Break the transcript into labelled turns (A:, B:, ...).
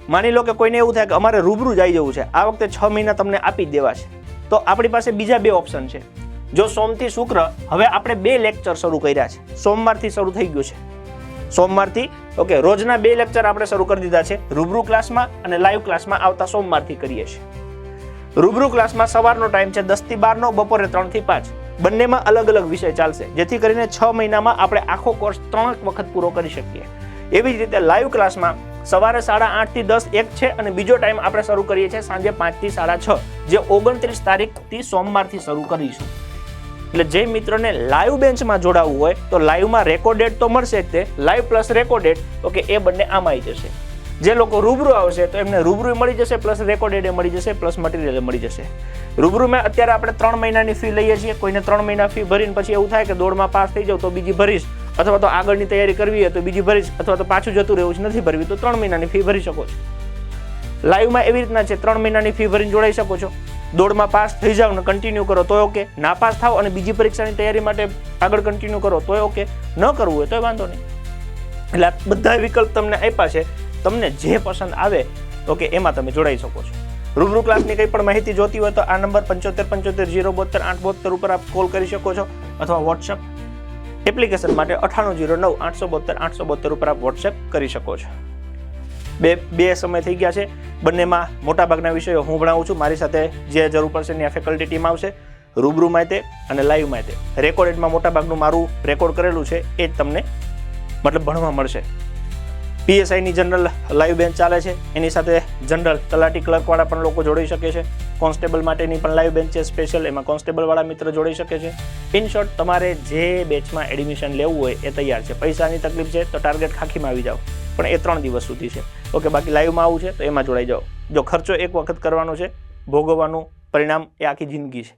A: માની લો કે કોઈને એવું થાય કે અમારે રૂબરૂ જઈ જવું છે, આ વખતે 6 મહિના તમને આપી જ દેવા છે, તો આપણી પાસે બીજા 2 ઓપ્શન છે. જો સોમથી શુક્ર હવે આપણે 2 લેક્ચર શરૂ કર્યા છે, સોમવારથી શરૂ થઈ ગયું છે, સોમવારથી ઓકે રોજના 2 લેક્ચર આપણે શરૂ કરી દીધા છે, રૂબરૂ ક્લાસમાં અને લાઈવ ક્લાસમાં આવતા સોમવારથી કરીએ છીએ. રૂબરૂ ક્લાસમાં સવારનો ટાઈમ છે 10 થી 12 નો, બપોરે 3 થી 5, બંનેમાં અલગ અલગ વિષય ચાલશે, જેથી કરીને 6 મહિનામાં આપણે આખો કોર્સ 3 વખત પૂરો કરી શકીએ. એવી જ રીતે લાઈવ ક્લાસમાં સવારે 8:30 થી 10 એક છે અને બીજો ટાઈમ આપણે શરૂ કરીએ છીએ સાંજે 5 થી 6:30, જે 29 તારીખથી સોમવારથી શરૂ કરીશું. એટલે જે મિત્રોને લાઈવ બેન્ચમાં જોડાવવું હોય તો લાઈવમાં રેકોર્ડેડ તો મળશે જ, તે લાઈવ પ્લસ રેકોર્ડેડ ઓકે એ બંને આમાં આવી જશે. જે લોકો રૂબરૂ આવશે તો એમને રૂબરૂ મળી જશે, પ્લસ રેકોર્ડેડ મળી જશે, પ્લસ મટીરિયલ મળી જશે. રૂબરૂમાં અત્યારે આપણે 3 મહિનાની ફી લઈએ છીએ. કોઈને 3 મહિના ફી ભરીને પછી એવું થાય કે દોડમાં પાસ થઈ જાવ તો બીજી ભરીશ, અથવા તો આગળની તૈયારી કરવી હોય તો બીજી ભરીશ, અથવા તો પાછું જતું રહેવું છે નથી ભરવી તો 3 મહિનાની ફી ભરી શકો છો. લાઈવમાં એવી રીતના છે, 3 મહિનાની ફી ભરીને જોડાઈ શકો છો. દોડમાં પાસ થઈ જાવ ને કન્ટિન્યુ કરો તોય ઓકે, ના પાસ થાવ અને બીજી પરીક્ષાની તૈયારી માટે આગળ કન્ટિન્યુ કરો તોય ઓકે, ન કરવું હોય તોય વાંધો નહીં. એટલે આ બધા વિકલ્પ તમને આપ્યા છે, તમને જે પસંદ આવે ઓકે એમાં તમે જોડાઈ શકો છો. રૂબરૂ ક્લાસની કંઈ પણ માહિતી જોતી હોય તો આ નંબર 75 75 072 872 ઉપર આપ કોલ કરી શકો છો, અથવા વોટ્સએપ એપ્લિકેશન માટે 9809 872 872 ઉપર આપ વોટ્સએપ કરી શકો છો. બે સમય થઈ ગયા છે, બંનેમાં મોટાભાગના વિષયો હું ભણાવું છું. મારી સાથે જે જરૂર પડશે એની ફેકલ્ટી ટીમ આવશે, રૂબરૂમાં તે અને લાઈવમાં તે. રેકોર્ડેડમાં મોટાભાગનું મારું રેકોર્ડ કરેલું છે એ જ તમને મતલબ ભણવા મળશે. પીએસઆઈની જનરલ લાઈવ બેન્ચ ચાલે છે, એની સાથે જનરલ તલાટી ક્લર્કવાળા પણ લોકો જોડાઈ શકે છે. કોન્સ્ટેબલ માટેની પણ લાઈવ બેન્ચ છે સ્પેશિયલ, એમાં કોન્સ્ટેબલવાળા મિત્ર જોડાઈ શકે છે. ઇન શોર્ટ તમારે જે બેચમાં એડમિશન લેવું હોય એ તૈયાર છે. પૈસાની તકલીફ છે તો ટાર્ગેટ ખાખીમાં આવી જાઓ, પણ એ 3 દિવસ સુધી છે ઓકે. બાકી લાઈવમાં આવવું છે તો એમાં જોડાઈ જાઓ. જો ખર્ચો એક વખત કરવાનો છે, ભોગવવાનું પરિણામ એ આખી જિંદગી છે.